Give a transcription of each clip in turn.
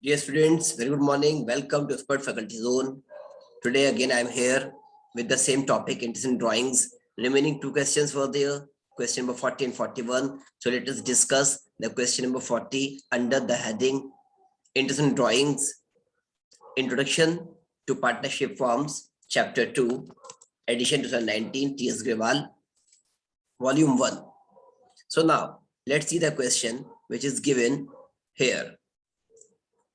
Dear students, very good morning. Welcome to Expert Faculty Zone. Today again I am here with the same topic, interesting drawings. Remaining two questions were there, question number 40 and 41. So let us discuss the question number 40 under the heading Interesting Drawings, Introduction to Partnership Forms, Chapter 2, Edition 2019, T.S. Grewal, Volume 1. So now let's see the question which is given here.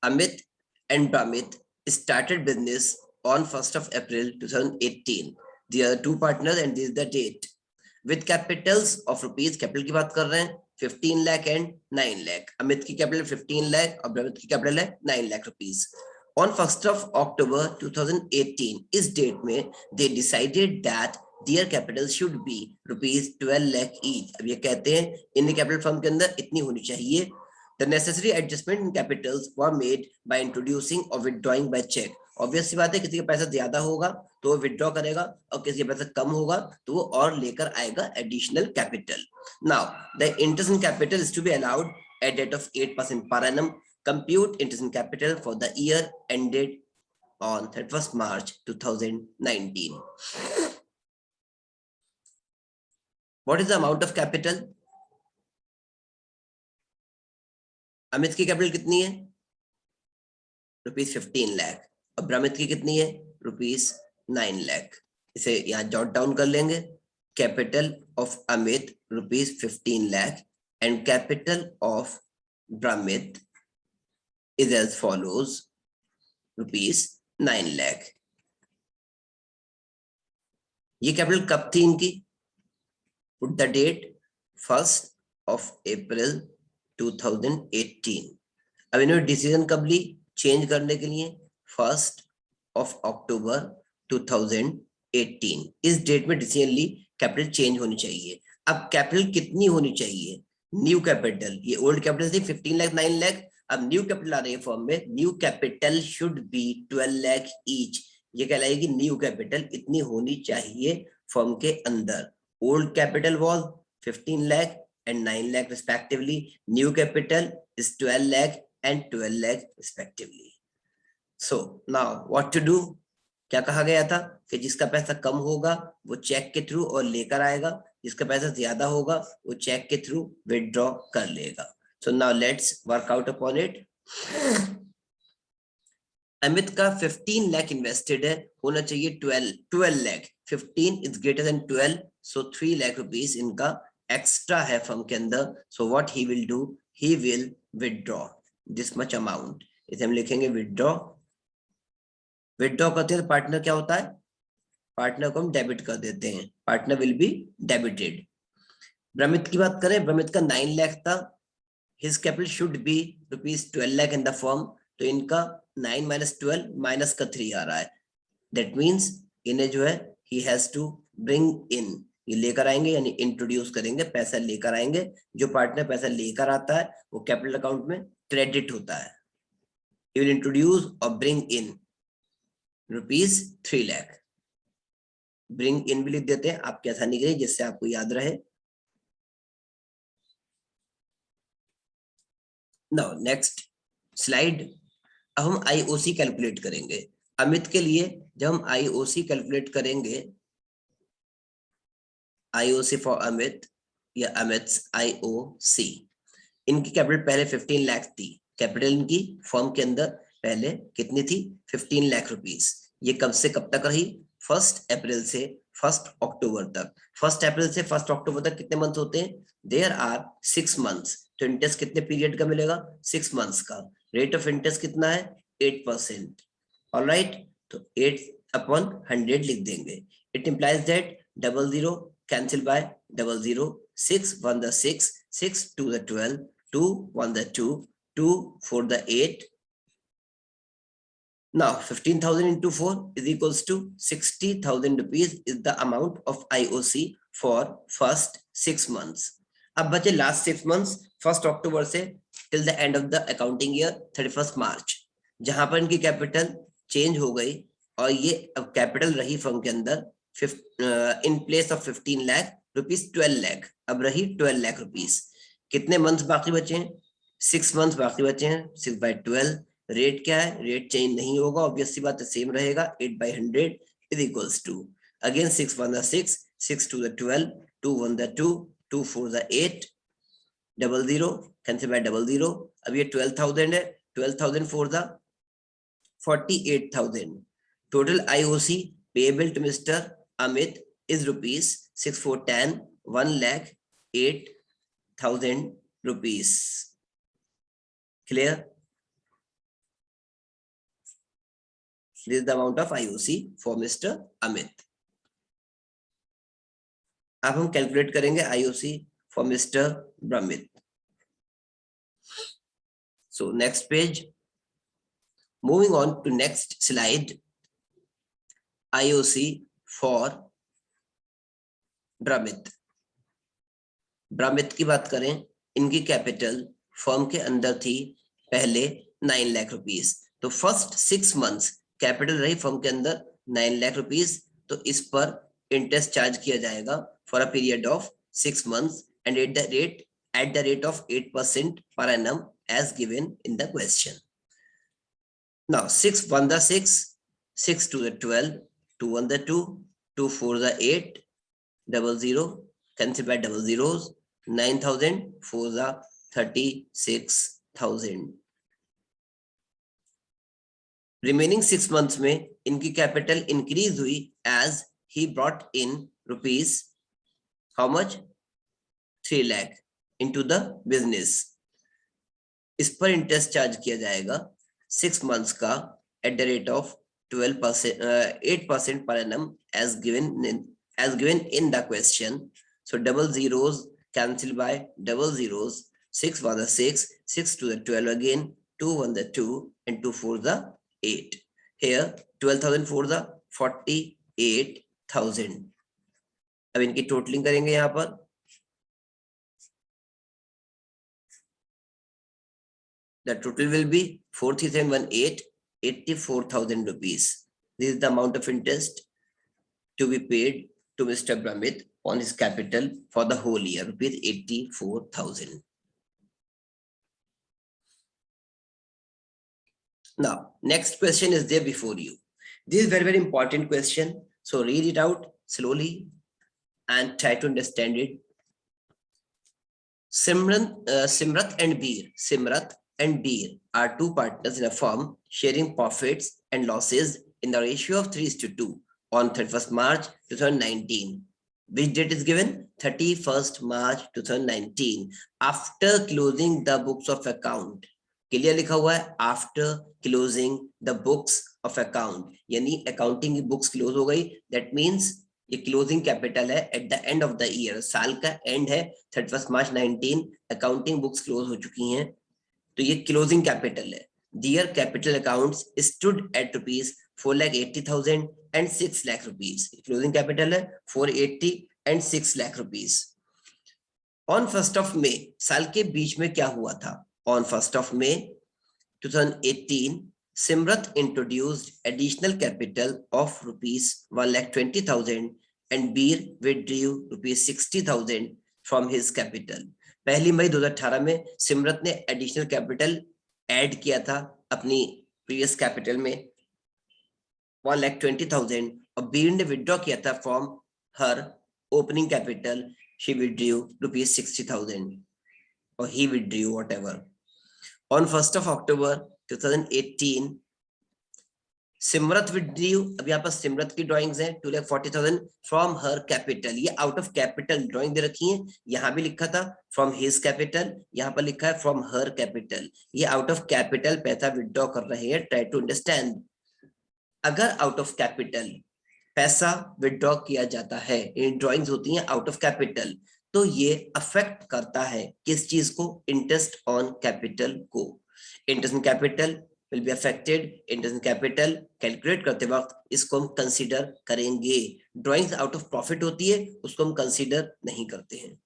Amit and Bramit started business on 1st of April 2018. They are two partners and this is the date. With capitals of rupees, capital की बात कर रहे हैं 15 lakh and 9 lakh. Amit की capital 15 lakh और ब्रमित की capital है 9 lakh rupees. On 1st of October 2018, इस date में they decided that their capital should be rupees 12 lakh each. अब ये कहते हैं इन capital firm के अंदर इतनी होनी चाहिए. The necessary adjustment in capitals were made by introducing or withdrawing by check. Obvious सी बात है, किसी का पैसा ज्यादा होगा तो वो विड्रॉ करेगा और किसी का पैसा कम होगा तो वो और लेकर आएगा additional capital. Now, the interest in capital is to be allowed at rate of 8% per annum. Compute interest in capital for the year ended on 31st March 2019. What is the amount of capital? Amit की capital कितनी है? Rupees 15 lakh. और ब्रमित की कितनी है? Rupees 9 lakh. इसे यहां jot down कर लेंगे. Capital of Amit rupees 15 lakh and capital of Bramit is as follows rupees 9 lakh. ये कैपिटल कब थी इनकी? Put the date 1st of April 2018. अब इन्होंने डिसीजन कब ली चेंज करने के लिए? 1st of October 2018. इस डेट में डिसीजन ली कैपिटल चेंज होनी चाहिए. अब कैपिटल कितनी होनी चाहिए? न्यू कैपिटल, ये ओल्ड कैपिटल थी 15 लाख 9 लाख. अब न्यू कैपिटल आ रही है फॉर्म में. New capital should B 12 lakh each. ये कहलाएगी न्यू कैपिटल इतनी होनी चाहिए फॉर्म के अंदर. Old capital was 15 lakh and 9 lakh respectively. New capital is 12 lakh and 12 lakh respectively. So now what to do? क्या कहा गया था कि जिसका पैसा कम होगा वो चेक के थ्रू और लेकर आएगा, जिसका पैसा ज्यादा होगा वो चेक के थ्रू विथड्रॉ कर लेगा. So now let's work out upon it. Amit का 15 लाख इन्वेस्टेड है, होना चाहिए 12 lakh. 15 is greater than 12, so 3 lakh rupees इनका एक्स्ट्रा है फर्म के अंदर. So what he will do, he will withdraw this much amount. इसे हम लिखेंगे विथड्रॉ. विथड्रॉ करते हैं तो पार्टनर क्या होता है? पार्टनर को हम डेबिट कर देते हैं. Partner will be debited. Bramit की बात करें, ब्रमित का 9 लाख था. His capital should be rupees 12 lakh in the firm. तो इनका 9 - 12 माइनस का 3 आ रहा है. दैट मीन्स इन्हें जो है he has to bring in, ये लेकर आएंगे यानी इंट्रोड्यूस करेंगे, पैसा लेकर आएंगे. जो पार्टनर पैसा लेकर आता है वो कैपिटल अकाउंट में क्रेडिट होता है. ही विल इंट्रोड्यूस और bring in rupees 3 lakh. Bring in भी लिख देते हैं आपकी आसानी के लिए जिससे आपको याद रहे. Now next slide. अब हम आईओसी कैलकुलेट करेंगे. अमित के लिए जब हम आईओसी कैलकुलेट करेंगे, आईओसी फॉर अमित या अमित्स आईओसी, इनकी कैपिटल पहले 15 लाख थी. कैपिटल इनकी फर्म के अंदर पहले कितनी थी? 15 लाख रुपीस. ये कब से कब तक रही? 1st अप्रैल से 1st अक्टूबर तक. 1st अप्रैल से 1st अक्टूबर तक कितने मंथ होते हैं? There are 6 months. तो इंटरेस्ट कितने पीरियड का मिलेगा? 6 months का. रेट ऑफ इंटरेस्ट कितना है? 8%. ऑलराइट, तो 8/100 लिख देंगे. It implies that 00 cancel by 00, 6 1 the 6, 6 2 the 12, 2 1 the 2, 2 4 the 8. Now 15,000 into 4 is equals to 60,000 rupees is the amount of IOC for first 6 months. अब बचे last 6 months 1st October से till the end of the accounting year 31st March, जहां पर इनकी capital change हो गई और ये अब कैपिटल रही फर्म के अंदर in place of 15 lakh rupees 12 lakh. अब रही 12 लाख रुपीस. कितने मंथ्स बाकी बचे हैं? 6 months बाकी बचे हैं. 6/12 रेट क्या है, रेट चेंज नहीं होगा, ऑब्वियस सी बात है, सेम रहेगा, 8/100 is equals to, again 6 1 6, 6 2 12, 2 1 2, 2 4 8, 00 cancel bye 00, अब ये 12,000 है, 12,000 4 48,000. Total IOC payable to Mr. Amit is rupees 6410, 1,08,000 rupees. Clear? This is the amount of IOC for Mr. Amit. अब हम कैलकुलेट करेंगे IOC for Mr. Brahmit. So next page. Moving on to next slide. IOC for Brahmit. Brahmit की बात करें, इनकी capital firm के अंदर थी पहले 9 लाख रुपीस, तो फर्स्ट 6 मंथ्स कैपिटल रही फर्म के अंदर 9 लाख रुपीस, तो इस पर इंटरेस्ट चार्ज किया जाएगा for a period of 6 months and at the rate of 8% per annum as given in the question. Now 6 1 6, 6 2 12, 2 1 2, 2 4 8, 00 cancel by 00s, 9,000 4 36,000. Remaining 6 months में इनकी कैपिटल इंक्रीज हुई as he brought in rupees how much 3 lakh into the business. इस पर interest charge किया जाएगा 6 months का at the rate of 8% per annum as given in the question. So double zeros cancel by double zeros. 6 1 6, 6 2 12 again, 2 1 2 and 2 4 8. Here 12,000 4 48,000. अब इनकी totalling करेंगे यहाँ पर. The total will be 4,318, 84,000 rupees. This is the amount of interest to be paid to Mr. Brahmit on his capital for the whole year, rupees 84,000. Now, next question is there before you. This is very, very important question. So read it out slowly and try to understand it. Simrat and Beer are two partners in a firm sharing profits and losses in the ratio of 3:2 on 31st March 2019. Which date is given? 31st March 2019. After closing the books of account. Clear लिखा हुआ है after closing the books of account, यानी accounting की books close हो गई. That means ये closing capital है at the end of the year, साल का एंड है 31 मार्च 19, अकाउंटिंग बुक्स क्लोज हो चुकी हैं, तो ये क्लोजिंग कैपिटल है. Their capital accounts stood at rupees 4,80,000 and 6 lakh rupees. Closing capital है 480 and 6 lakh rupees. On 1st of May, साल के बीच में क्या हुआ था? On 1st of May 2018, Simrat introduced additional capital of rupees 1,20,000 and Beer withdrew rupees 60,000 from his capital. पहली मई 2018 में सिमरत ने एडिशनल कैपिटल ऐड किया था अपनी प्रीवियस कैपिटल में 1,20,000 और बीर ने विड्रॉ किया था from her opening capital. She withdrew rupees 60,000 or he withdrew whatever. On 1st of October 2018, Simrat withdrew. अब यहाँ पर सिमरत की ड्राइंग्स हैं 2,40,000 फ्रॉम हर कैपिटल. ये आउट ऑफ कैपिटल ड्राइंग दे रखी है, यहाँ भी लिखा था फ्रॉम हिज कैपिटल, यहाँ पर लिखा है फ्रॉम हर कैपिटल. ये आउट ऑफ कैपिटल पैसा विड्रॉ कर रहे हैं. Try to understand. अगर आउट ऑफ कैपिटल पैसा विड्रॉ किया जाता है, ड्राइंग्स होती हैं आउट ऑफ कैपिटल, तो ये अफेक्ट करता है किस चीज को? इंटरेस्ट ऑन कैपिटल को. Interest on capital will be affected. Interest on capital calculate करते वक्त इसको हम कंसीडर करेंगे. ड्राइंग्स आउट ऑफ प्रॉफिट होती है, उसको हम कंसीडर नहीं करते हैं.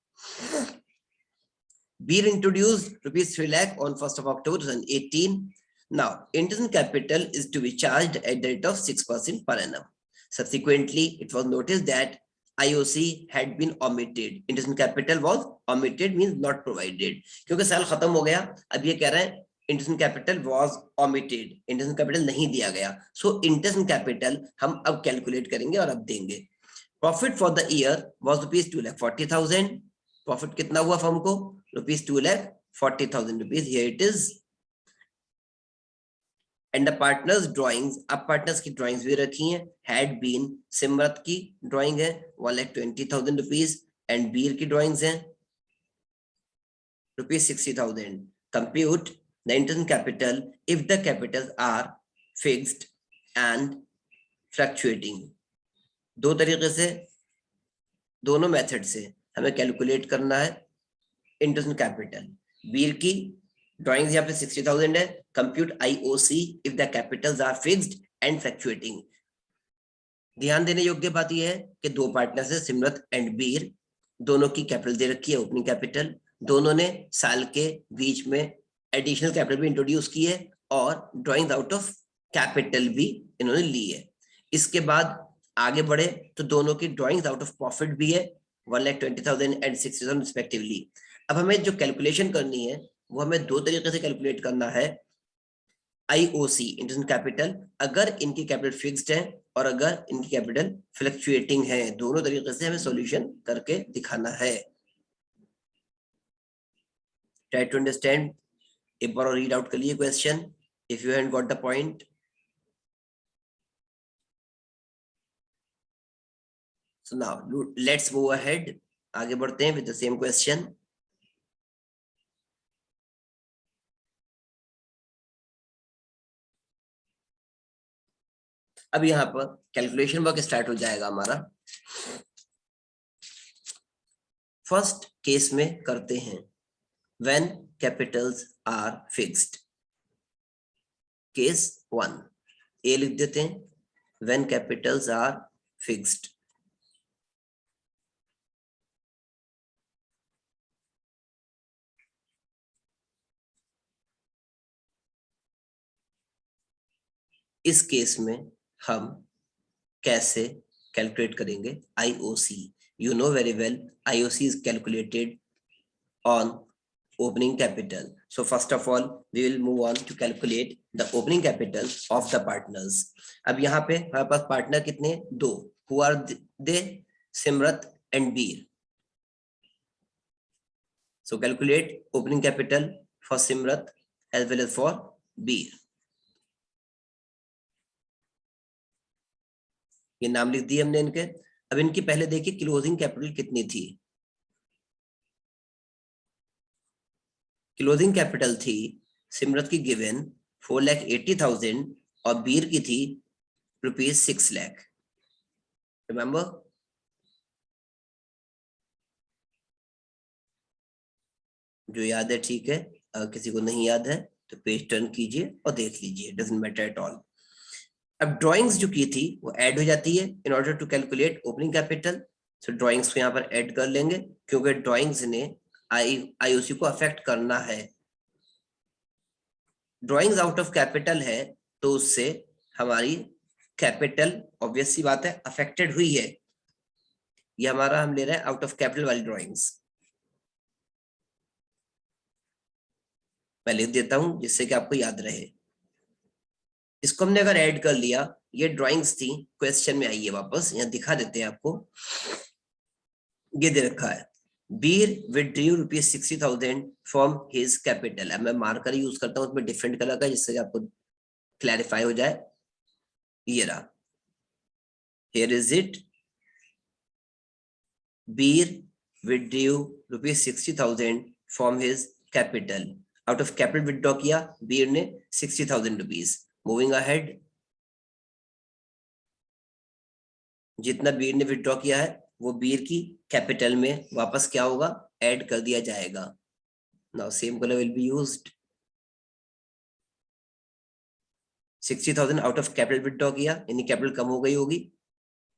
Beer introduced rupees 3 lakh on 1st of October 2018. Now, interest on capital is to be charged at the rate of 6% per annum. Subsequently, it was noticed that IOC had been omitted. Interest on capital was omitted, means not provided. क्योंकि साल खत्म हो गया, अब ये कह रहे हैं interest capital was omitted, interest capital नहीं दिया गया, सो इंटरेस्ट कैपिटल हम अब कैलकुलेट करेंगे और अब देंगे। Profit for the year was rupees 2,40,000। Profit कितना हुआ फर्म को? Rupees 2,40,000 rupees. Here it is. And the partners drawings, अब पार्टनर्स की ड्राइंग्स भी रखी हैं। हैड बीन, सिमरत की ड्राइंग है 1,20,000 रुपीज एंड बीर की ड्राइंग्स हैं rupees 60,000। Compute the internal capital if the capitals are fixed and fluctuating। दो तरीके से, दोनों मेथड से हमें कैलकुलेट करना है इंटरनल कैपिटल। वीर की ड्राइंग्स यहाँ पे 60,000 है। Compute IOC if the capitals are fixed and fluctuating. ध्यान देने योग्य बात यह है कि दो पार्टनर्स है, सिमरत एंड बीर, दोनों की कैपिटल दे रखी है ओपनिंग कैपिटल। दोनों ने साल के बीच में एडिशनल कैपिटल भी इंट्रोड्यूस की है और ड्राइंग्स आउट ऑफ कैपिटल भी इन्होंने ली है। इसके बाद आगे बढ़े तो दोनों की ड्राइंग्स आउट ऑफ प्रॉफिट भी है 1,20,000 एंड 60,000 रिस्पेक्टिवली। अब हमें जो कैलकुलेशन करनी है वो हमें दो तरीके से कैलकुलेट करना है। आईओसी इंटरेस्ट कैपिटल, अगर इनकी कैपिटल फिक्स्ड है और अगर इनकी कैपिटल फ्लक्चुएटिंग है, दोनों तरीके से हमें सॉल्यूशन करके दिखाना है। Try to understand. एक बार और रीड आउट करिए question if you haven't got the point. So now let's move ahead, आगे बढ़ते हैं विद द सेम क्वेश्चन। अब यहाँ पर कैलकुलेशन वर्क स्टार्ट हो जाएगा हमारा। फर्स्ट केस में करते हैं when capitals are fixed. Case 1 A लिख देते हैं, व्हेन कैपिटल्स आर फिक्स्ड। इस केस में हम कैसे कैलकुलेट करेंगे IOC? You know very well IOC is calculated on opening capital. So first of all we will move on to calculate the opening capital of the partners. अब यहाँ पे हमारे पास partner कितने? दो। Who are they? Simrat and Bir. So calculate opening capital for Simrat as well as for बीर। ये नाम लिख दिए हमने इनके। अब इनकी पहले देखिए क्लोजिंग कैपिटल कितनी थी। क्लोजिंग कैपिटल थी सिमरत की गिवन 4,80,000 और बीर की थी रुपीज 6 लाख। रिमेंबर? जो याद है ठीक है, अगर किसी को नहीं याद है तो पेज टर्न कीजिए और देख लीजिए, डजंट मैटर एट ऑल। अब ड्राइंग्स जो की थी वो ऐड हो जाती है in order to calculate opening capital. So drawings को यहाँ पर ऐड कर लेंगे क्योंकि ड्राइंग्स ने आईओसी को अफेक्ट करना है। ड्राइंग्स आउट ऑफ कैपिटल है तो उससे हमारी कैपिटल ऑब्वियस सी बात है अफेक्टेड हुई है। ये हमारा हम ले रहे हैं आउट ऑफ कैपिटल वाली ड्राइंग्स। मैं लिख देता हूं जिससे कि आपको याद रहे। इसको हमने अगर ऐड कर लिया, ये ड्राइंग्स थी, क्वेश्चन में आइए वापस, यहाँ दिखा देते हैं आपको। ये दे रखा है Bir withdrew rupees 60,000 from his capital. अब मैं मार्कर यूज करता हूँ उसमें डिफरेंट कलर का जिससे आपको क्लैरिफाई हो जाए। ये रहा, here is it. Bir withdrew rupees 60,000 from his capital. Out of capital withdraw किया बीर ने 60,000 रुपीज। मूविंग अहेड, जितना बीर ने विथड्रॉ किया है वो बीर की कैपिटल में वापस क्या होगा? ऐड कर दिया जाएगा। Now same colour will be used. 60,000 out of capital withdraw किया, यानी कैपिटल कम हो गई होगी,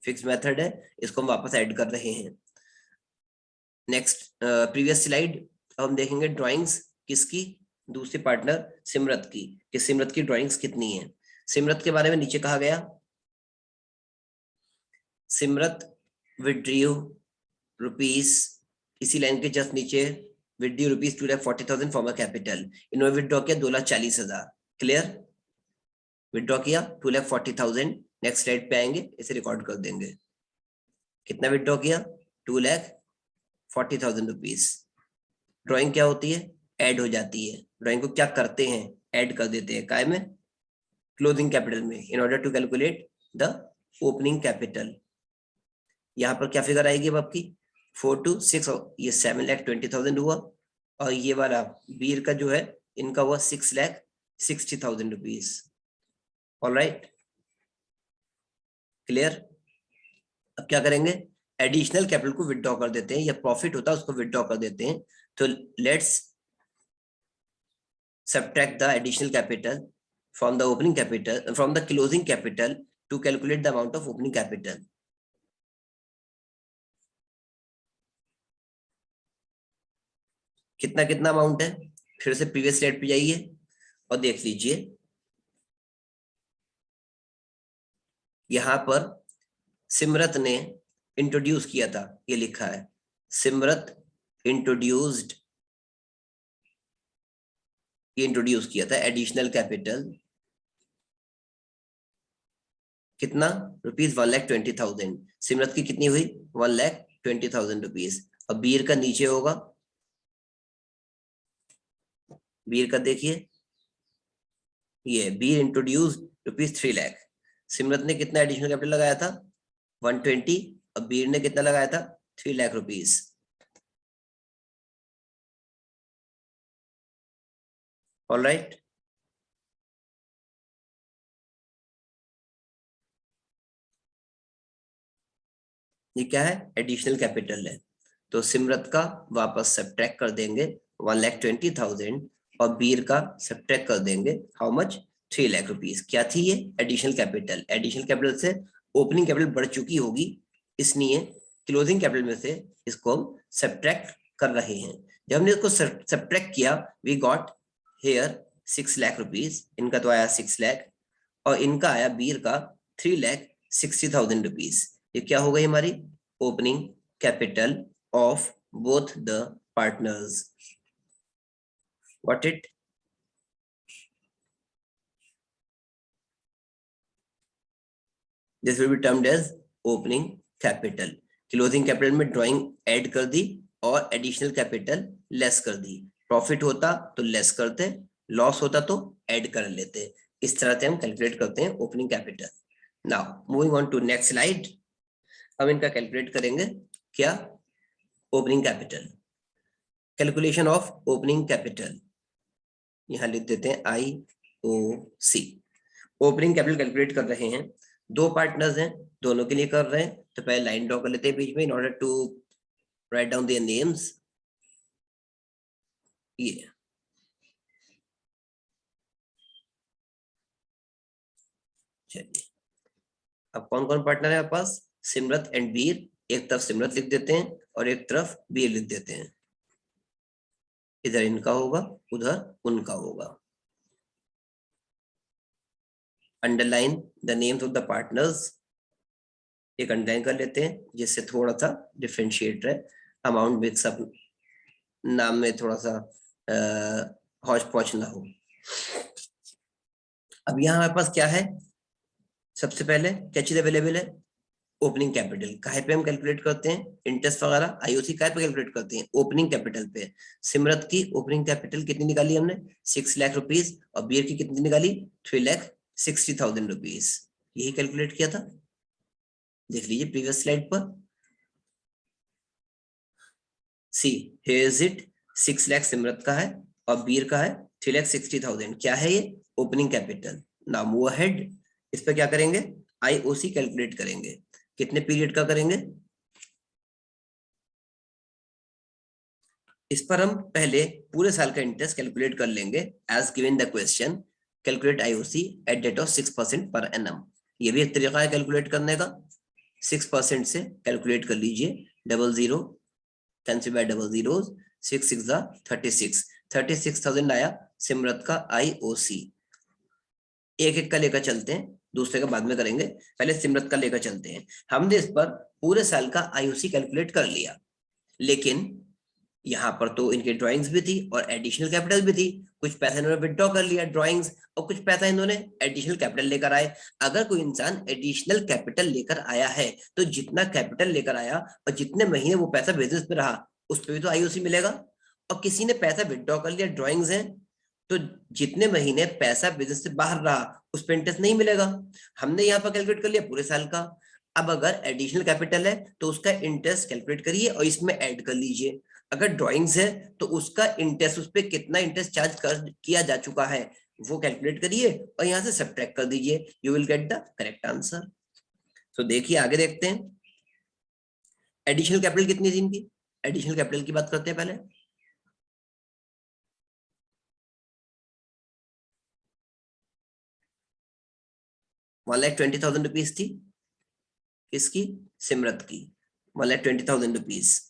फिक्स मेथड है, इसको हम वापस ऐड कर रहे हैं। नेक्स्ट प्रीवियस स्लाइड हम देखेंगे ड्राइंग्स किसकी? दूसरे पार्टनर सिमरत की, कि सिमरत की ड्राइंग्स कितनी है। सिमरत के बारे में नीचे कहा गया, सिमरत विथड्रू रुपीज, इसी लाइन के जस्ट नीचे विड्यू रुपीज 2,40,000 फॉर्म कैपिटल, इन्होंने विड्रॉ किया 2,40,000। क्लियर, विड्रॉ किया 2,40,000। नेक्स्ट स्लाइड पे आएंगे, इसे रिकॉर्ड कर देंगे। कितना विड्रॉ किया? 2,40,000 रुपीज। ड्राइंग क्या होती है? ऐड हो जाती है। ड्राइंग को क्या करते हैं? ऐड कर देते हैं। काय में? क्लोजिंग कैपिटल में, in order to calculate the opening capital. यहाँ पर क्या फिगर आएगी अब आपकी? 4 to 6, ये 7,20,000 हुआ, और ये वाला बीर का जो है इनका हुआ 6,60,000 रुपीज। Alright, clear. अब क्या करेंगे? एडिशनल कैपिटल को विड्रॉ कर देते हैं, या प्रॉफिट होता है उसको विड्रॉ कर देते हैं। तो let's subtract the additional capital from the opening capital, from the closing capital to calculate the amount of opening capital. कितना कितना अमाउंट है? फिर से प्रीवियस स्लाइड पे जाइए और देख लीजिए। यहां पर सिमरत ने इंट्रोड्यूस किया था, ये लिखा है सिमरत इंट्रोड्यूस्ड, ये इंट्रोड्यूस किया था एडिशनल कैपिटल। कितना? रुपीज 1,20,000। सिमरत की कितनी हुई? 1,20,000 रुपीज। अब बीर का नीचे होगा, बीर का देखिए, ये बीर इंट्रोड्यूस रुपीज 3 लाख। सिमरत ने कितना एडिशनल कैपिटल लगाया था? 120। अब बीर ने कितना लगाया था? 3 लाख रुपीज। ऑलराइट, ये क्या है? एडिशनल कैपिटल है। तो सिमरत का वापस सब्ट्रैक्ट कर देंगे 1,20,000, और बीर का सब्ट्रैक्ट कर देंगे हाउ मच? 3 लाख रुपीज। क्या थी ये? Additional capital. एडिशनल कैपिटल से ओपनिंग कैपिटल बढ़ चुकी होगी, इसलिए क्लोजिंग कैपिटल में से इसको हम सब्ट्रैक्ट कर रहे हैं। जब हमने इसको सब्ट्रैक्ट किया, we got here 6 lakh rupees. इनका तो आया 6 लाख, और इनका आया बीर का 3,60,000 रुपीज। ये क्या हो गई हमारी? Opening capital of both the partners. Got it? This will be termed as opening capital. Closing capital में ड्राइंग ऐड कर दी और एडिशनल कैपिटल लेस कर दी। प्रॉफिट होता तो लेस करते, लॉस होता तो ऐड कर लेते। इस तरह से हम कैलकुलेट करते हैं opening capital. Now moving on to next slide. हम इनका कैलकुलेट करेंगे। क्या? Opening capital. Calculation of opening capital, यहां लिख देते हैं IOC। ओपनिंग कैपिटल कैलकुलेट कर रहे हैं, दो पार्टनर्स हैं, दोनों के लिए कर रहे हैं। तो पहले लाइन ड्रॉ कर लेते हैं बीच में, in order to write down their names. ये चलिए, अब कौन कौन पार्टनर है आपके पास? सिमरत एंड बीर। एक तरफ सिमरत लिख देते हैं और एक तरफ बीर लिख देते हैं। इधर इनका होगा, उधर उनका होगा। Underline the names of the partners, एक अंडरलाइन कर लेते हैं जिससे थोड़ा सा डिफरेंशिएट रहे, अमाउंट मिक्सअप नाम में थोड़ा सा हौच पौच ना हो। अब यहाँ हमारे पास क्या है? सबसे पहले क्या चीज अवेलेबल है? Opening capital. काहे पे हम कैलकुलेट करते हैं? इंटरेस्ट वगैरह IOC काहे पे कैलकुलेट करते हैं? ओपनिंग कैपिटल पे। सिमरत की ओपनिंग कैपिटल कितनी निकाली हमने? 6 लाख रुपीज, और बीर की कितनी निकाली? 3,60,000 रुपीज। यही कैलकुलेट किया था, देख लीजिए प्रीवियस स्लाइड पर। See here is it, 6 lakh Simrat का है और बीर का है 3,60,000। क्या है ये? Opening capital. Now move ahead, इस पे क्या करेंगे? IOC कैलकुलेट करेंगे। कितने पीरियड का करेंगे? इस पर हम पहले पूरे साल का इंटरेस्ट कैलकुलेट कर लेंगे as given the question. Calculate IOC at rate of 6% per annum. ये भी एक तरीका है कैलकुलेट करने का। 6% से कैलकुलेट कर लीजिए। 00 कैंसिल बाय डबल जीरोस, 6 6 36, 36,000 आया सिमरत का IOC। एक एक का लेकर चलते हैं, दूसरे का बाद में करेंगे, पहले सिमरत का लेकर चलते हैं। हमने इस पर पूरे साल का IOC कैलकुलेट कर लिया, लेकिन यहाँ पर तो इनके ड्राइंग्स भी थी और एडिशनल कैपिटल भी थी, कुछ पैसा इन्होंने विड्रॉ कर लिया ड्राइंग्स और कुछ पैसा इन्होंने एडिशनल कैपिटल लेकर आए। अगर कोई इंसान एडिशनल कैपिटल लेकर आया है तो जितना कैपिटल लेकर आया और जितने महीने वो पैसा बिजनेस में रहा उस पर भी तो आईओसी मिलेगा। और किसी ने पैसा विड्रॉ कर लिया ड्राइंग्स है तो जितने महीने पैसा बिजनेस से बाहर रहा उस पर इंटरेस्ट नहीं मिलेगा। हमने यहाँ पर कैलकुलेट कर लिया पूरे साल का। अब अगर एडिशनल कैपिटल है तो उसका इंटरेस्ट कैलकुलेट करिए और इसमें ऐड कर लीजिए। अगर ड्राइंग्स है तो उसका इंटरेस्ट, उस पर कितना इंटरेस्ट चार्ज कर किया जा चुका है वो कैलकुलेट करिए और यहाँ से सब्ट्रैक्ट कर दीजिए, you will get the correct answer. तो देखिए आगे देखते हैं एडिशनल कैपिटल कितनी थी इनकी। एडिशनल कैपिटल की बात करते हैं पहले। 1,20,000 रुपीज थी किसकी, सिमरत की 1,20,000 रुपीज।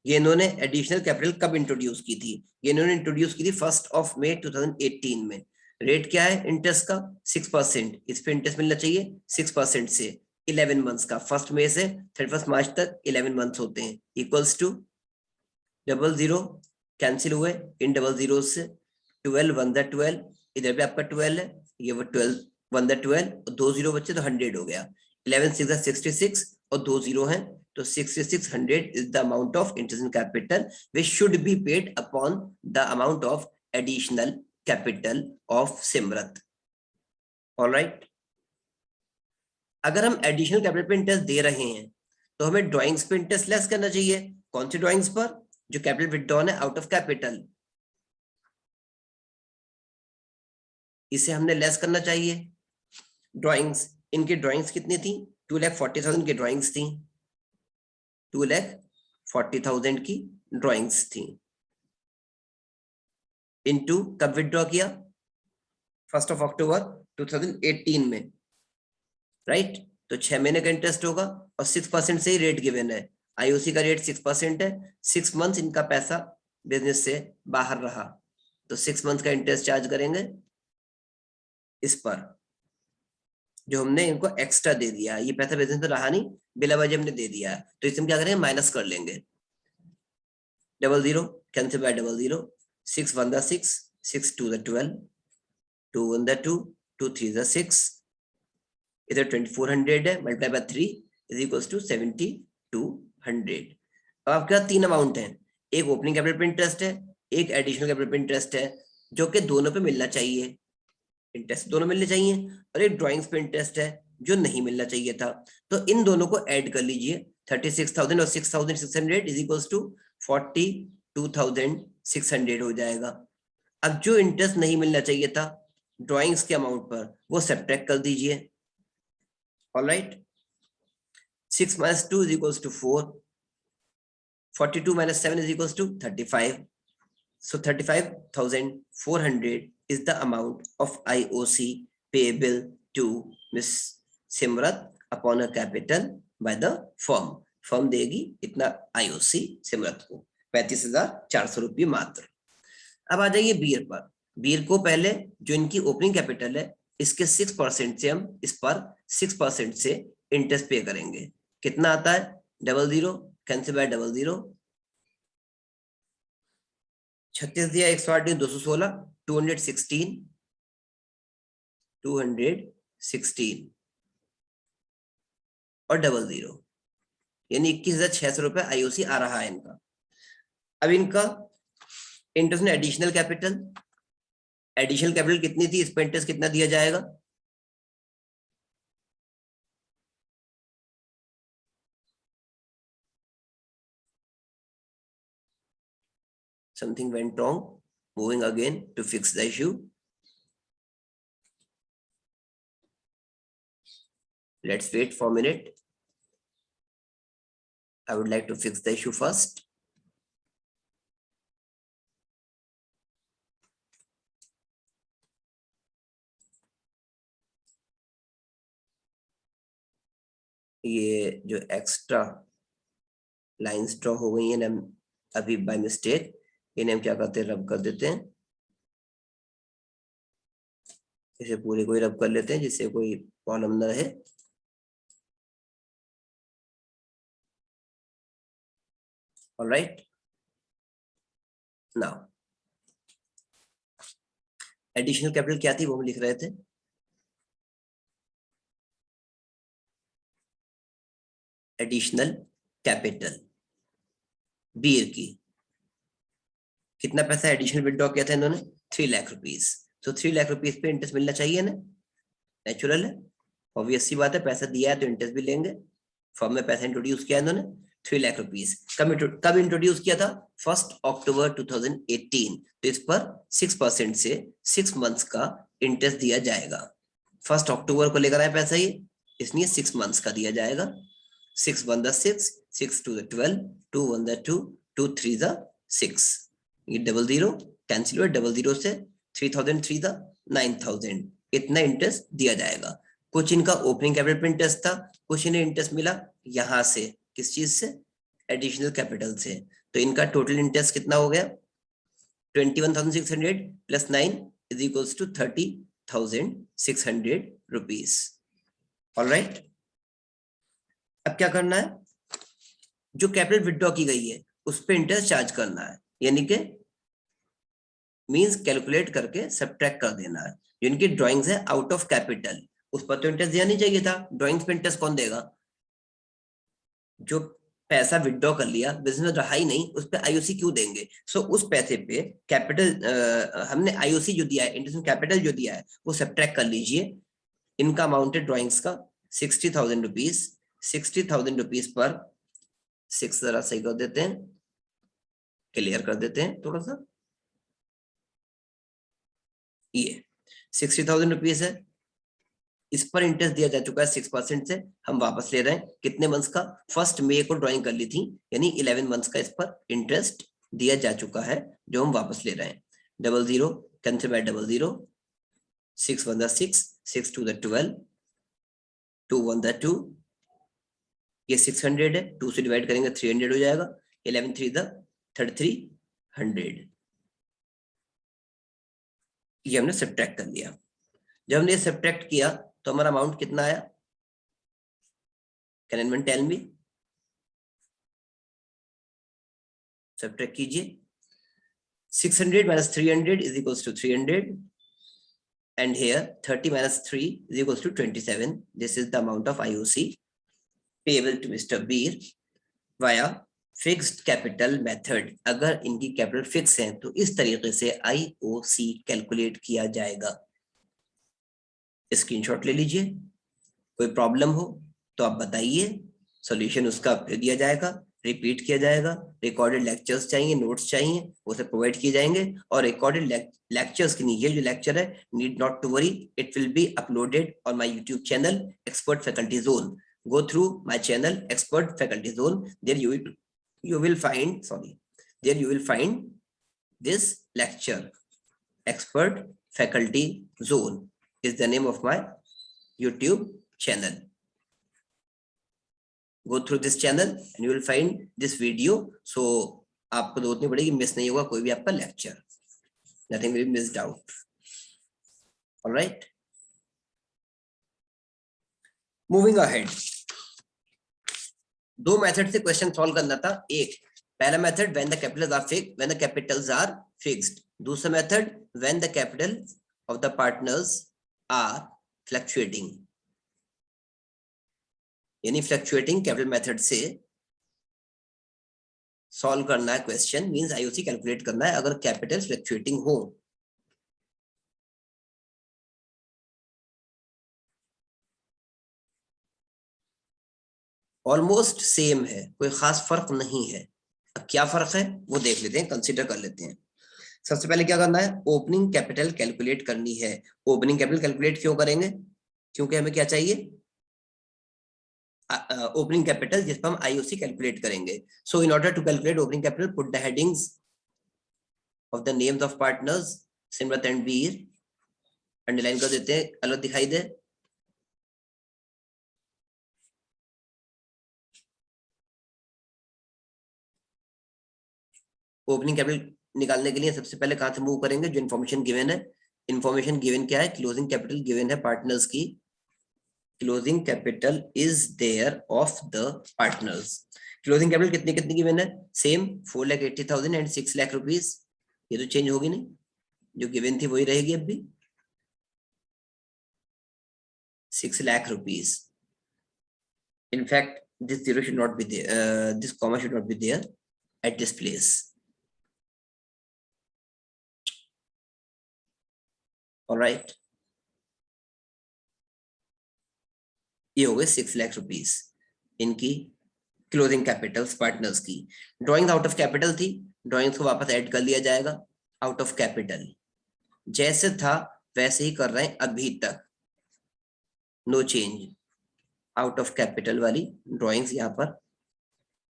ये इन्होंने एडिशनल कैपिटल कब इंट्रोड्यूस की थी, ये इन्होंने इंट्रोड्यूस की थी 1 मई 2018 में। रेट क्या है इंटरेस्ट का, 6%। इस पे इंटरेस्ट मिलना चाहिए 6% से 11 मंथ्स का, 1 मई से 31 मार्च तक 11 मंथ्स होते हैं। इक्वल्स टू 00 कैंसिल हुए इन डबल जीरो से, 12 1 12, इधर भी आपका 12 है, ये वो 12 1 12 और 2 जीरो बच्चे तो 100 हो गया। 11 6 66 और 2 जीरो हैं तो 6600 is the amount of interest in capital which should be paid upon the amount of additional capital of Simrat. All right. अगर हम एडिशनल कैपिटल पे इंटरेस्ट दे रहे हैं तो हमें ड्राइंग्स पे इंटरेस्ट लेस करना चाहिए। कौन सी ड्राइंग्स पर, जो कैपिटल विथड्रॉन है आउट ऑफ कैपिटल, इसे हमने लेस करना चाहिए। ड्राइंग्स, इनकी ड्राइंग्स कितनी थी, 2,40,000 की ड्राइंग्स थी, 2,40,000 की ड्राइंग्स थी। इनटू कब विथड्रॉ किया, 1 अक्टूबर 2018 में, राइट। तो 6 महीने का इंटरेस्ट होगा और 6% से ही रेट गिवन है। आईओसी का रेट 6% है। 6 मंथ इनका पैसा बिजनेस से बाहर रहा तो 6 मंथ का इंटरेस्ट चार्ज करेंगे इस पर, जो हमने इनको एक्स्ट्रा दे दिया। ये पैसा बिजनेस में रहा नहीं, बिला वजह हमने दे दिया तो इसमें क्या करेंगे, माइनस कर लेंगे। 00 कैंसिल बाय 00, 6 1 6, 6 2 12, 2 1 2, 2 3 6, इधर 2400 है, multiply by 3 is equals to 7200। अब आपके पास तीन अमाउंट है, एक ओपनिंग कैपिटल पे इंटरेस्ट है, एक एडिशनल कैपिटल पे इंटरेस्ट है, जो कि दोनों पे मिलना चाहिए, इंटरेस्ट दोनों मिलने चाहिए, और एक ड्राइंग्स पे इंटरेस्ट है जो नहीं मिलना चाहिए था। तो इन दोनों को ऐड कर लीजिए, 36,000 और 6,600 इज इक्वल्स टू 42,600 हो जाएगा। अब जो इंटरेस्ट नहीं मिलना चाहिए था ड्राइंग्स के अमाउंट पर वो सब्ट्रैक्ट कर दीजिए। Alright, 6 minus 2 is equals to 4, 42 minus 7 is equals to 35. So 35,400 is the amount of IOC payable to Miss Simrat upon a capital by the firm. Firm देगी इतना IOC सिमरत को, 35,400 रुपये मात्र। अब आ जाइए बीर पर। बीर को पहले जो इनकी ओपनिंग कैपिटल है इसके 6% से हम इस पर 6% से इंटरेस्ट पे करेंगे। कितना आता है, 00 कैंसिल बाय 00, 36 दिया 108 216, 216 और 00, यानी 21,600 रुपए आईओसी आ रहा है इनका। अब इनका इंटरेस्ट में एडिशनल कैपिटल कितनी थी, इस पर इंटरेस्ट कितना दिया जाएगा, something went wrong, moving again to fix the issue. Let's wait for a minute. I would like to fix the issue first. ये जो एक्स्ट्रा लाइंस ड्रॉ हो गई हैं अभी बाय मिस्टेक, इन्हें हम क्या करते हैं, रब कर देते हैं, इसे पूरे को ही रब कर लेते हैं जिससे कोई प्रॉब्लम ना रहे। ऑलराइट, नाउ एडिशनल कैपिटल क्या थी वो हम लिख रहे थे, एडिशनल कैपिटल बीर की कितना पैसा एडिशनल विड्रॉ किया था इन्होंने, 3 लाख रुपीस। तो 3 लाख रुपीस पे इंटरेस्ट मिलना चाहिए ना, नेचुरल है, ऑब्वियस सी बात है, पैसा दिया है तो इंटरेस्ट भी लेंगे। फॉर्म में पैसा इंट्रोड्यूस किया इन्होंने 3 लाख रुपीस। कब इंट्रोड्यूस किया था, 1 अक्टूबर 2018। तो इस पर 6% से 6 मंथ्स का इंटरेस्ट दिया जाएगा। 1 अक्टूबर को लेकर आए पैसा ये, इसलिए 6 मंथ्स का दिया जाएगा। 6 1 द 6, 6 2 द 12, 2 1 द 2, 2 3 द 6, ये 00 कैंसिल हुआ, 00 से 3000 3 द 9000, इतना इंटरेस्ट दिया जाएगा। कुछ इनका ओपनिंग कैपिटल पे इंटरेस्ट था, कुछ इन्हें इंटरेस्ट मिला यहां से, किस चीज से, एडिशनल कैपिटल से। तो इनका टोटल इंटरेस्ट कितना हो गया, 21,600 plus 9 is equals to 30,600 rupees. Alright, अब क्या करना है, जो कैपिटल विड्रॉ की गई है उस पे इंटरेस्ट चार्ज करना है, यानी कि मींस कैलकुलेट करके सब्ट्रैक्ट कर देना है। जो इनकी ड्राइंग्स है आउट ऑफ कैपिटल, उस पर तो इंटरेस्ट दिया नहीं चाहिए था, ड्राइंग्स पे इंटरेस्ट कौन देगा, जो पैसा विड्रॉ कर लिया, बिजनेस रहा ही नहीं, उस पे आईओसी क्यों देंगे। सो उस पैसे पे कैपिटल हमने आईओसी जो दिया है, इंटरेस्ट कैपिटल जो दिया है वो सब्ट्रैक्ट कर लीजिए। इनका अमाउंट है ड्राइंग्स का 60,000 रुपीज। 60,000 रुपीज पर 6 जरा सही कर देते हैं, क्लियर कर देते हैं थोड़ा सा, ये 60,000 रुपीज है, इस पर इंटरेस्ट दिया जा चुका है 6% से, हम वापस ले रहे हैं कितने मंथ्स का, 1 मई को ड्राइंग कर ली थी, यानी 11 मंथ्स का इस पर इंटरेस्ट दिया जा चुका है जो हम वापस ले रहे हैं। 00 cancel bye 00, 6 1 the 6, 6 2 the 12, 2 1 the 2, ये 600 है, 2 से डिवाइड करेंगे 300 हो जाएगा, 11 3 द 3300, ये हमने सब्ट्रैक्ट कर लिया। जब हमने सब्ट्रैक्ट किया तो हमारा अमाउंट कितना आया, can anyone tell me, subtract कीजिए। 600 minus 300 is equals to 300, and here 30 minus 3 is equals to 27. This is the amount of IOC payable to Mr. Beer via fixed capital method. अगर इनकी capital fix है तो इस तरीके से IOC calculate किया जाएगा। स्क्रीनशॉट ले लीजिए, कोई प्रॉब्लम हो तो आप बताइए, सॉल्यूशन उसका दिया जाएगा, रिपीट किया जाएगा। रिकॉर्डेड लेक्चर्स चाहिए, नोट्स चाहिए, वो सब प्रोवाइड किए जाएंगे। और रिकॉर्डेड लेक्चर्स के नीचे जो लेक्चर है, need not to worry, it will be uploaded on my YouTube channel expert faculty zone. Go through my channel expert faculty zone, there you will find this lecture. Expert Faculty Zone is the name of my YouTube channel. Go through this channel and you will find this video. So आपको जरूरत नहीं पड़ेगी, miss नहीं होगा कोई भी आपका lecture, nothing will be missed out. All right. Moving ahead. 2 method से क्वेश्चन सॉल्व करना था। एक पहला method when the capitals are fixed, दूसरा method when the capital of the partners are fluctuating, यानी फ्लक्चुएटिंग कैपिटल मेथड से solve करना है क्वेश्चन, मींस आईओसी कैलकुलेट करना है अगर कैपिटल फ्लक्चुएटिंग हो। ऑलमोस्ट सेम है, कोई खास फर्क नहीं है। अब क्या फर्क है वो देख लेते हैं, कंसीडर कर लेते हैं। सबसे पहले क्या करना है, ओपनिंग कैपिटल कैलकुलेट करनी है। ओपनिंग कैपिटल कैलकुलेट क्यों करेंगे, क्योंकि हमें क्या चाहिए, ओपनिंग कैपिटल जिस पर हम आईओसी कैलकुलेट करेंगे। So in order to calculate opening capital, put the headings of the names of partners Simrat and Veer, underline कर देते हैं, अलग दिखाई दे। ओपनिंग कैपिटल निकालने के लिए सबसे पहले कहां से मूव करेंगे, जो इन्फॉर्मेशन गिवन है। इन्फॉर्मेशन गिवन क्या है, क्लोजिंग कैपिटल गिवन है पार्टनर्स की, closing capital is there of the partners. Closing capital कितनी कितनी गिवन है, सेम 4,80,000 एंड 6 लाख रुपीस। ये तो चेंज होगी नहीं, जो गिवन थी वही रहेगी अब भी, 6 lakh rupees. In fact, this zero should not be there. This comma should not be there at this place. All right. ये हो गए 6 लाख रुपीज इनकी क्लोजिंग कैपिटल्स पार्टनर्स की। ड्रॉइंग आउट ऑफ कैपिटल थी, ड्रॉइंग्स को वापस ऐड कर लिया जाएगा आउट ऑफ कैपिटल। जैसे था वैसे ही कर रहे हैं अभी तक, no change. Out of capital वाली ड्रॉइंग्स यहाँ पर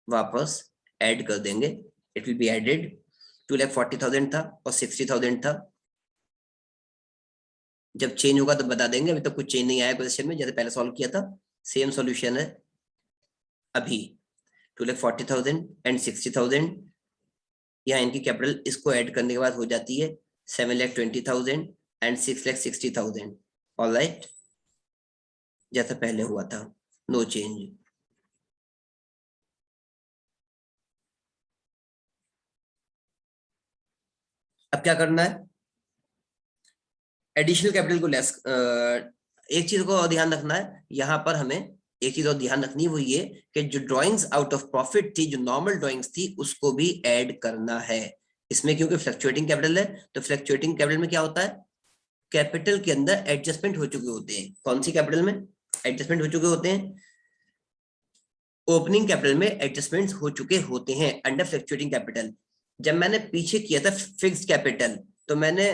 वापस ऐड कर देंगे। It will be added. 2,40,000 था और 60,000 था। जब चेंज होगा तो बता देंगे, अभी तक कुछ चेंज नहीं आया क्वेश्चन में, जैसे पहले सॉल्व किया था सेम सॉल्यूशन है अभी। 2,40,000 एंड 60,000, यहाँ इनकी कैपिटल इसको ऐड करने के बाद हो जाती है 7,20,000 एंड 6,60,000। ऑलराइट, जैसा पहले हुआ था, नो चेंज। अब क्या करना है, एडिशनल कैपिटल को लेस। एक चीज को ध्यान रखना है यहाँ पर, हमें एक चीज और ध्यान रखनी है, वो ये कि जो ड्राइंग्स आउट ऑफ प्रॉफिट थी, जो नॉर्मल ड्राइंग्स थी, उसको भी ऐड करना है इसमें, क्योंकि फ्लक्चुएटिंग कैपिटल है। तो फ्लक्चुएटिंग कैपिटल में क्या होता है, कैपिटल के अंदर एडजस्टमेंट हो चुके होते हैं। कौन सी कैपिटल में एडजस्टमेंट हो चुके होते हैं, ओपनिंग कैपिटल में एडजस्टमेंट्स हो चुके होते हैं अंडर फ्लक्चुएटिंग कैपिटल। जब मैंने पीछे किया था फिक्स्ड कैपिटल, तो मैंने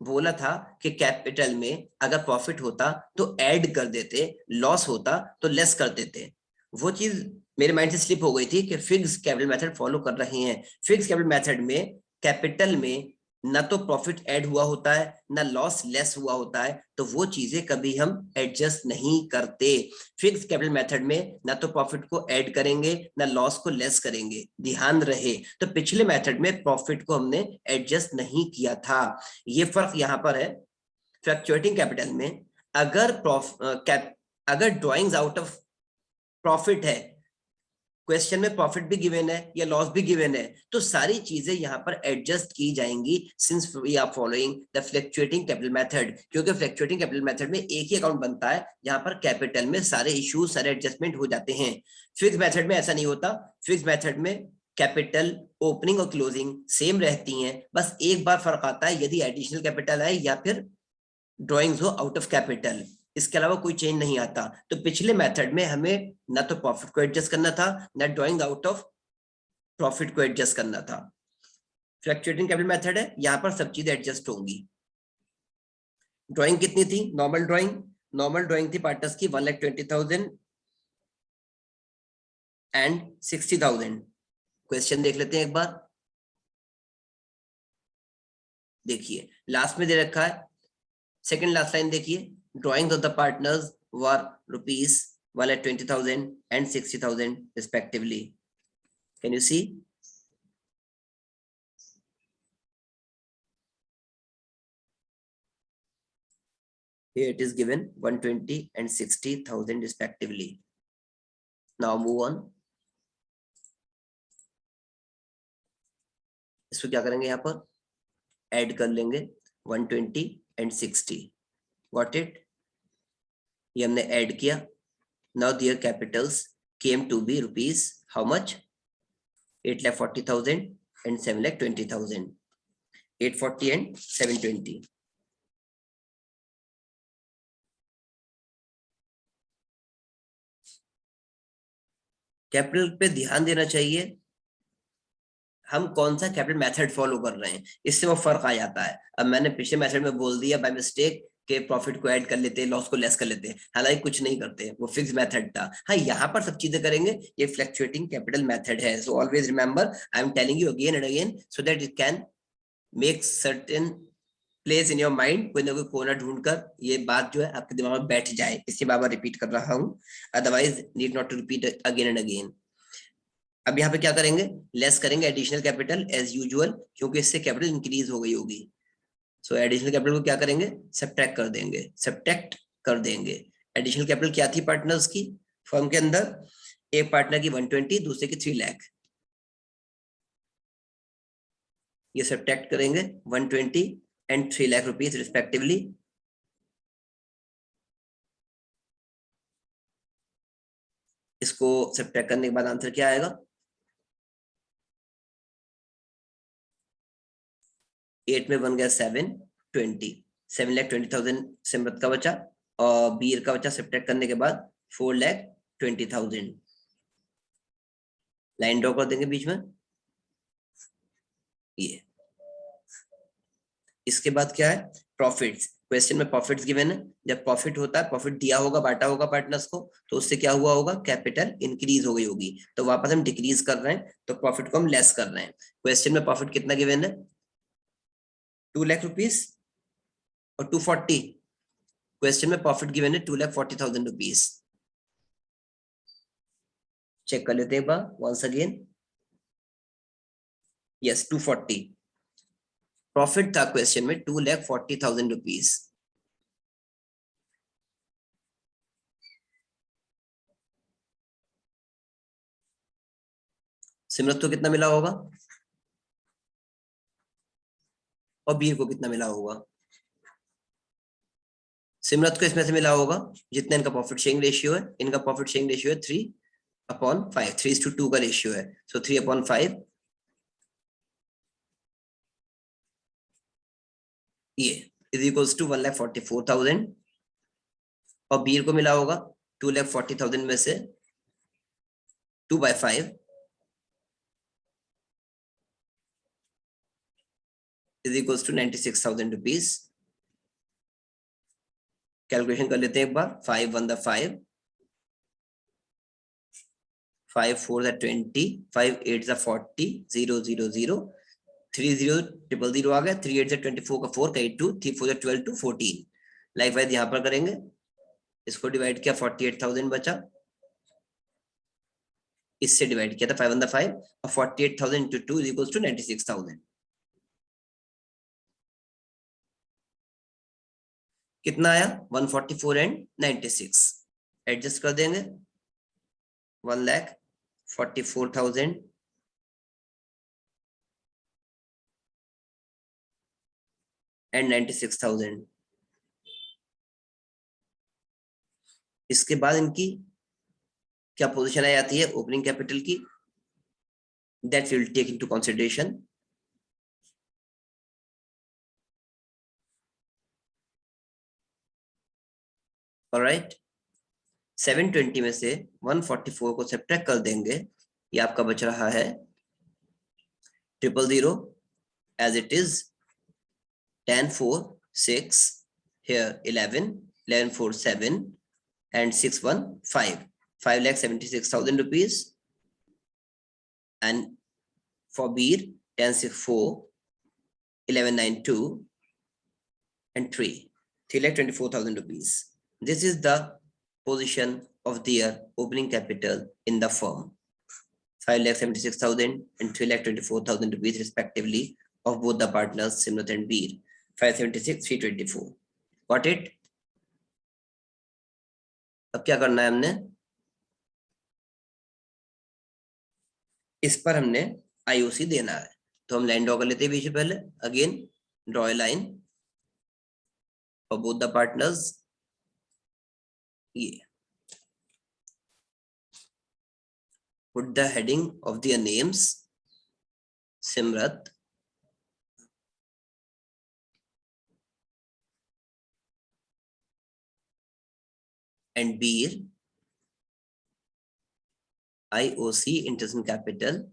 बोला था कि कैपिटल में अगर प्रॉफिट होता तो ऐड कर देते, लॉस होता तो लेस कर देते। वो चीज मेरे माइंड से स्लिप हो गई थी कि फिक्स्ड कैपिटल मेथड फॉलो कर रहे हैं। फिक्स्ड कैपिटल मेथड में कैपिटल में ना तो प्रॉफिट ऐड हुआ होता है ना लॉस लेस हुआ होता है, तो वो चीजें कभी हम एडजस्ट नहीं करते। फिक्स्ड कैपिटल मेथड में ना तो प्रॉफिट को ऐड करेंगे ना लॉस को लेस करेंगे, ध्यान रहे। तो पिछले मेथड में प्रॉफिट को हमने एडजस्ट नहीं किया था, ये फर्क यहाँ पर है। फ्लक्चुएटिंग कैपिटल में अगर अगर ड्रॉइंग्स आउट ऑफ प्रॉफिट है, क्वेश्चन में प्रॉफिट भी गिवन है या लॉस भी गिवन है, तो सारी चीजें यहाँ पर एडजस्ट की जाएंगी since we are following the fluctuating capital method. क्योंकि फ्लक्चुएटिंग कैपिटल मेथड में एक ही अकाउंट बनता है जहां पर कैपिटल में सारे इश्यूज, सारे एडजस्टमेंट हो जाते हैं। फिक्स मेथड में ऐसा नहीं होता। फिक्स मेथड में कैपिटल ओपनिंग और क्लोजिंग सेम रहती हैं, बस एक बार फर्क आता है यदि एडिशनल कैपिटल है या फिर ड्रॉइंग्स हो आउट ऑफ कैपिटल, इसके अलावा कोई चेंज नहीं आता। तो पिछले मेथड में हमें ना तो प्रॉफिट को एडजस्ट करना था ना ड्रॉइंग आउट ऑफ प्रॉफिट को एडजस्ट करना था। फ्लक्चुएटिंग कैपिटल मेथड है, यहां पर सब चीजें एडजस्ट होंगी। ड्राइंग कितनी थी, नॉर्मल ड्राइंग थी पार्टनर्स की 1,20,000 एंड 60,000। क्वेश्चन देख लेते हैं एक बार। देखिए लास्ट में दे रखा है, सेकंड लास्ट लाइन देखिए, drawings of the partners were rupees 1,20,000 and 60,000 respectively. Can you see? Here it is given 120 and 60,000 respectively. Now move on. इसको क्या करेंगे, यहाँ पर ऐड कर लेंगे 120 and 60. Got it? ये हमने ऐड किया। Now their capitals came to be rupees how much? 8,40,000 and 7,20,000. 840 and 720. Capital पे ध्यान देना चाहिए, हम कौन सा कैपिटल मेथड फॉलो कर रहे हैं, इससे वो फर्क आ जाता है। अब मैंने पिछले मेथड में बोल दिया बाय मिस्टेक के प्रॉफिट को ऐड कर लेते हैं, लॉस को लेस कर लेते हैं, हालांकि कुछ नहीं करते, वो फिक्स मेथड था। हाँ, यहाँ पर सब चीजें करेंगे, ये फ्लक्चुएटिंग कैपिटल मेथड है। So always remember, I am telling you again and again so that it can make certain place in your mind, कोई ना कोई कोना ढूंढकर ये बात जो है आपके दिमाग में बैठ जाए, इसलिए बार बार रिपीट कर रहा हूँ, otherwise need not to repeat again and again. अब यहाँ पे क्या करेंगे, लेस करेंगे एडिशनल कैपिटल एज यूजुअल, क्योंकि इससे कैपिटल इंक्रीज हो गई होगी। सो एडिशनल कैपिटल को क्या करेंगे, सब्ट्रैक्ट कर देंगे, सब्ट्रैक्ट कर देंगे। एडिशनल कैपिटल क्या थी पार्टनर्स की फर्म के अंदर, एक पार्टनर की 120, दूसरे की 3 लाख। ये सब्ट्रैक्ट करेंगे 120 एंड 3 लाख रुपीज रिस्पेक्टिवली। इसको सब्ट्रैक्ट करने के बाद आंसर क्या आएगा? 8 में बन गया 7,20,000 सिमरत का बचा और बीर का बचा। सब्ट्रैक्ट करने के बाद 4,20,000। लाइन ड्रॉ कर देंगे बीच में ये। इसके बाद क्या है? प्रॉफिट्स। क्वेश्चन में प्रॉफिट्स गिवन है। जब प्रॉफिट होता है, प्रॉफिट दिया होगा, बांटा होगा पार्टनर्स को, तो उससे क्या हुआ होगा? कैपिटल इंक्रीज हो गई होगी। तो वापस हम डिक्रीज कर रहे हैं, तो प्रॉफिट को हम लेस कर रहे हैं। क्वेश्चन में प्रॉफिट कितना गिवन है? 2 लाख रुपीज और 240। क्वेश्चन में प्रॉफिट गिवन है 2,40,000 रुपीज। चेक कर लेते हैं एक बार वंस अगेन। यस, 240 प्रॉफिट था क्वेश्चन में, 2,40,000 रुपीज। सिमरत को कितना मिला होगा और बीर को कितना मिला होगा? सिमरत को इसमें से मिला होगा जितना इनका प्रॉफिट शेयरिंग रेशियो है। इनका प्रॉफिट शेयरिंग रेशियो है 3/5, 3:2 का रेशियो है। सो 3/5 ये इज इक्वल्स टू 1,44,000। और बीर को मिला होगा 2,40,000 में से 2/5 is equals to 96,000 rupees. Calculation कर लेते हैं एक बार। 5 1 5, 5 4 20, 5 8 40, 0 0 0, 3 0 0 0 आ गया। 3 8 24 का 4 का 2, 3 4 12 2 14। लाइकवाइज यहाँ पर करेंगे, इसको डिवाइड किया 48,000 बचा। इससे डिवाइड किया था 5 1 5 और 48,000 into 2 is equals to 96,000। कितना आया? 144 एंड 96 एडजस्ट कर देंगे। 1,44,000 एंड 96,000। इसके बाद इनकी क्या पोजीशन आ जाती है ओपनिंग कैपिटल की? That will take into consideration. Alright, 720 में से 144 को सब्ट्रैक्ट कर देंगे। ये आपका बच रहा है 000 as it is 10 4 6 here 11 11 4 7 and 6 1 5 5,76,000 rupees, and for beer 10 6 4 11 9 2 and 3,24,000 rupees. This is the position of their opening capital in the firm. 5,76,000 and 3,24,000 rupees respectively of both the partners Simrat and Beer. 576 324. Got it? अब क्या करना है हमने? इस पर हमने IOC देना है। तो हम लाइन ड्रॉ कर लेते हैं बीच में। पहले again draw a line for both the partners. ये put the heading of their names Simrat and Beer IOC international capital.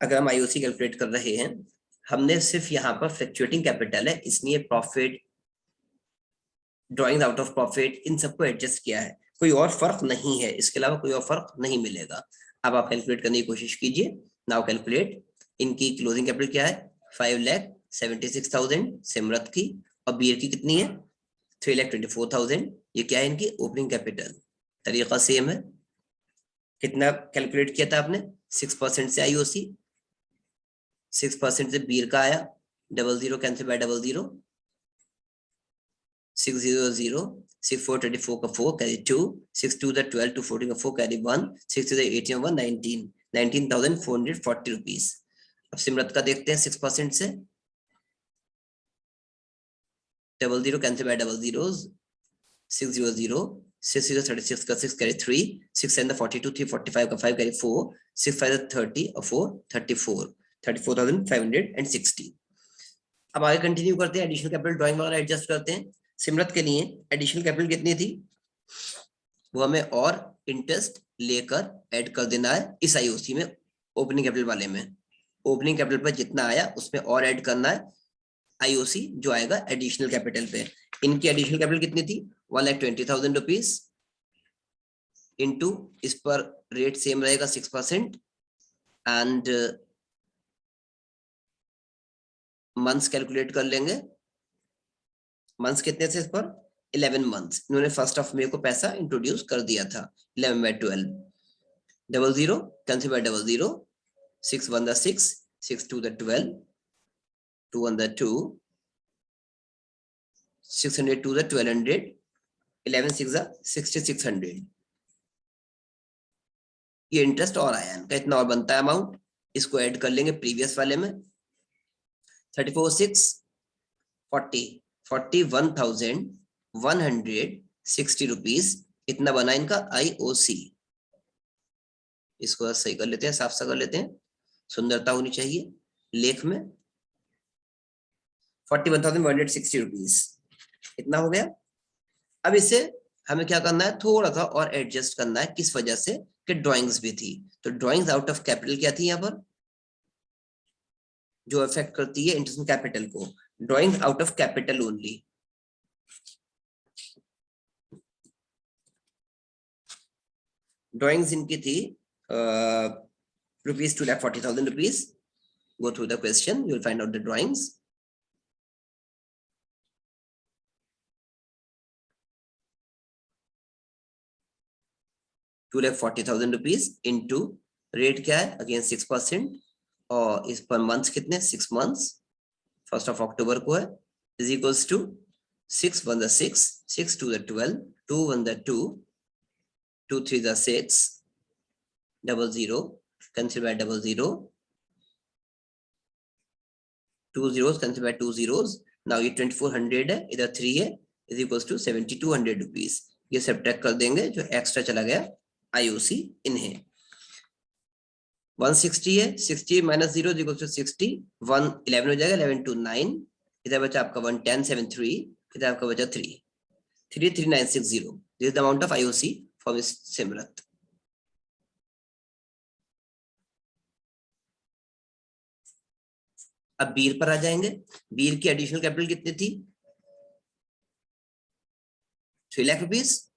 अगर हम IOC कैलकुलेट कर रहे हैं, हमने सिर्फ यहाँ पर फ्लक्चुएटिंग कैपिटल है इसलिए profit, drawing out of profit, इन सबको एडजस्ट किया है। कोई और फर्क नहीं है, इसके अलावा कोई और फर्क नहीं मिलेगा। अब आप कैलकुलेट करने की कोशिश कीजिए। Now calculate. इनकी क्लोजिंग कैपिटल क्या है? 5,76,000 सिमरत की, और बीयर की कितनी है? 3,24,000। ये क्या है? इनकी ओपनिंग कैपिटल। तरीका सेम है। कितना कैलकुलेट किया था आपने? 6% से आईओसी, 6% से बीयर का आया, 00 कैंसिल बाय 00, 600, 6 4 24 का 4 कैरी 2, 6 2 12 2 14 का 4 कैरी 1, 6 2 18 1 19, 19,440 रुपीज। अब सिमरत का देखते हैं 6% से। 00 कैंसिल बाय 00, 600, 6 36 का 6 कैरी 3, 6 7 42, 3 45 का 5 कैरी 4, 6 5 30 और 4 34, 34,560। अब आगे कंटिन्यू करते हैं, एडिशनल कैपिटल ड्राइंग वगैरह एडजस्ट करते हैं। सिमरत के लिए एडिशनल कैपिटल कितनी थी, वो हमें और इंटरेस्ट लेकर ऐड कर देना है इस आईओसी में। ओपनिंग कैपिटल वाले में ओपनिंग कैपिटल पर जितना आया उसमें और ऐड करना है आईओसी जो आएगा एडिशनल कैपिटल पे। इनकी एडिशनल कैपिटल कितनी थी, 1,20,000 रुपीज इंटू, इस पर रेट सेम रहेगा 6%, एंड मंथ्स कैलकुलेट कर लेंगे। मंथ्स कितने थे इस पर, 11 मंथ्स। इन्होंने 1 मई को पैसा इंट्रोड्यूस कर दिया था। 11/12, 00 कैंसिल बाय 00, 6 1 6, 6 2 12, 2 1 2, 600 2 1200, 11 6 6600। ये इंटरेस्ट और आया इनका, इतना और बनता है अमाउंट, इसको ऐड कर लेंगे प्रीवियस वाले में। 34 6 40, 41,160 रुपीज, इतना बना इनका आईओसी। इसको सही कर लेते हैं, साफ सा कर लेते हैं, सुंदरता होनी चाहिए लेख में। 41,160 रुपीज इतना हो गया। अब इसे हमें क्या करना है, थोड़ा सा और एडजस्ट करना है। किस वजह से, कि ड्राइंग्स भी थी। तो ड्राइंग्स आउट ऑफ कैपिटल क्या थी यहाँ पर, जो अफेक्ट करती है इंटरेस्ट कैपिटल को, drawing out of capital only. Drawings इनकी थी rupees 2,40,000 rupees. Go through the question, you will find out the drawings. ₹2,40,000 into rate क्या है, अगेन 6%, और इस पर मंथ्स कितने, 6 मंथ्स, 1 अक्टूबर को है, is equals to 6 1 6, 6 2 12, 2 1 2, 2 3 6, 00 cancel by 00, 2 zeros cancel by 2 zeros। now ये 2400 है, इधर 3 है, इज इक्वल्स टू 7,200 रुपीज। ये सब्ट्रैक्ट कर देंगे जो एक्स्ट्रा चला गया आईओसी इन्हें। 160 है, 60 माइनस 0 इज इक्वल्स टू 60, 1 11 हो जाएगा, 11 2 9, इधर बचा आपका 1,1073, इधर आपका बचा 3 3,3960। This is the amount of IOC for miss Simrat. अब बीर पर आ जाएंगे। बीर की एडिशनल कैपिटल कितनी थी, 3 lakh rupees.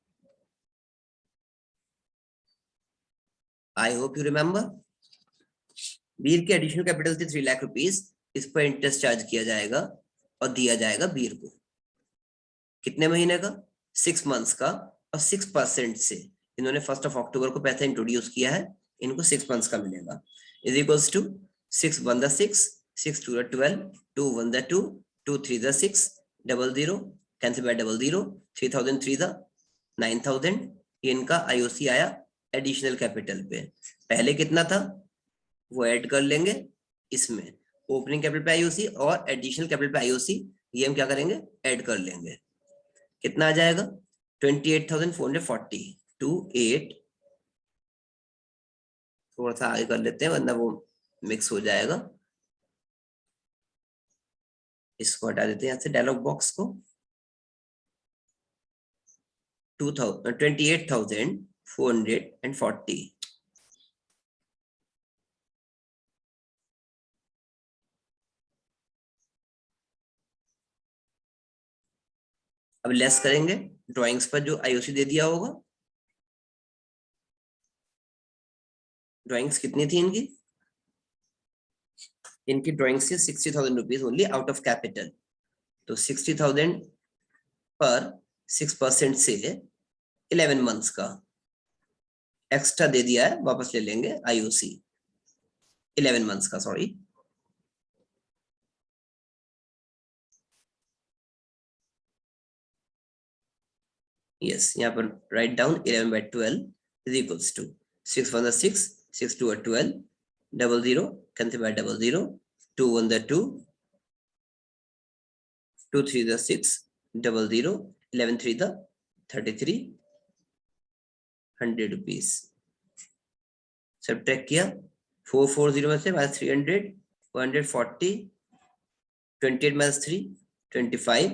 I hope you remember, Bir की एडिशनल कैपिटल थी 3 लाख रुपीज। इस पर इंटरेस्ट चार्ज किया जाएगा और दिया जाएगा बीर को कितने महीने का, 6 मंथ्स का, और 6% से इन्होंने 1 अक्टूबर को पैसा इंट्रोड्यूस किया है, इनको 6 मंथ्स का मिलेगा। Is equals to 6 1 6, 6 2 12, 2 1 2, 2 3 6, 00 cancel bye 00, 3,000 3 9,000। ये इनका आईओसी आया एडिशनल कैपिटल पे। पहले कितना था वो ऐड कर लेंगे इसमें, ओपनिंग कैपिटल पे आईओसी और एडिशनल कैपिटल पे आईओसी, ये हम क्या करेंगे, ऐड कर लेंगे। कितना आ जाएगा, 28,440 टू 8, थोड़ा सा आगे कर लेते हैं वरना वो मिक्स हो जाएगा। इसको हटा देते हैं यहाँ से डायलॉग बॉक्स को। 28,440। अब लेस करेंगे ड्राइंग्स पर जो आईओसी दे दिया होगा। ड्राइंग्स कितनी थी इनकी, इनकी ड्राइंग्स थी 60,000 rupees only out of capital. तो 60,000 पर 6% से 11 मंथ्स का एक्स्ट्रा दे दिया है, वापस ले लेंगे आईओसी 11 मंथ्स का, सॉरी। यस, यहाँ पर write down 11/12 is equals to 6 1 6, 6 2 are 12, 00 cancel by 00, 2 1 the 2, 2 3 the 6, 00, 11 3 the 33, 100 rupees. Subtract किया 440 में से minus 300, 140, 28 minus 3, 25,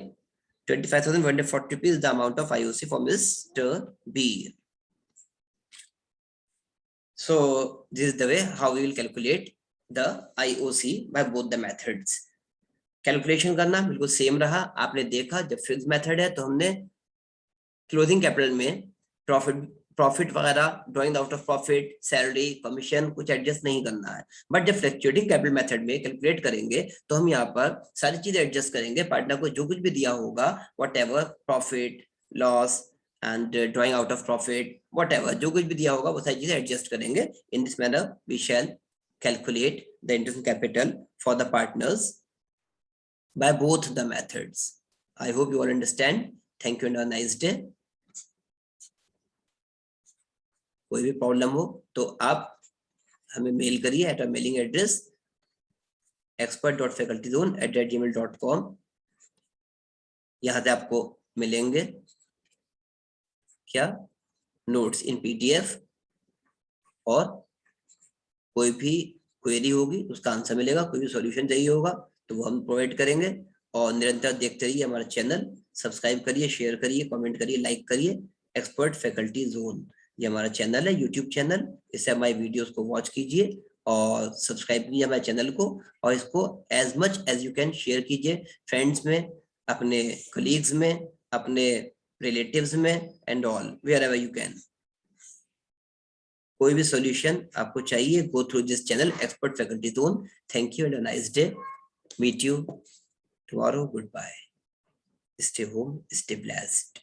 25,140 rupees the amount of IOC for Mr. B. So this is the way how we will calculate the IOC by both the methods. Calculation करना बिल्कुल same रहा. आपने देखा जब fix method है तो हमने क्लोजिंग कैपिटल में प्रॉफिट वगैरह, drawing out of profit, salary, commission कुछ एडजस्ट नहीं करना है. बट जब फ्लक्चुएटिंग कैपिटल मेथड में कैलकुलेट करेंगे तो हम यहाँ पर सारी चीजें एडजस्ट करेंगे. पार्टनर को जो कुछ भी दिया होगा, what ever profit, loss and drawing out of profit, what ever जो कुछ भी दिया होगा वो सारी चीजें एडजस्ट करेंगे. In this manner we shall calculate the interest capital for the partners by both the methods. I hope you all understand. Thank you and have a nice day. कोई भी प्रॉब्लम हो तो आप हमें मेल करिए eight mailing address expert.facultyzone@gmail.com. यहाँ से आपको मिलेंगे क्या नोट्स इन PDF और कोई भी क्वेरी होगी उसका आंसर मिलेगा. कोई भी सॉल्यूशन चाहिए होगा तो वो हम प्रोवाइड करेंगे. और निरंतर देखते रहिए हमारा चैनल, सब्सक्राइब करिए, शेयर करिए, कमेंट करिए, लाइक करिए. एक्सपर्ट फैकल्टी जोन ये हमारा चैनल है, यूट्यूब चैनल. इससे हमारी वीडियोस को वॉच कीजिए और सब्सक्राइब कीजिए हमारे चैनल को. और इसको as much as you can share कीजिए फ्रेंड्स में, अपने कलीग्स में, अपने रिलेटिव्स में and all wherever you can. कोई भी सॉल्यूशन आपको चाहिए, go through this channel expert faculty zone. Thank you and a nice day. Meet you tomorrow. Goodbye. Stay home. Stay blessed.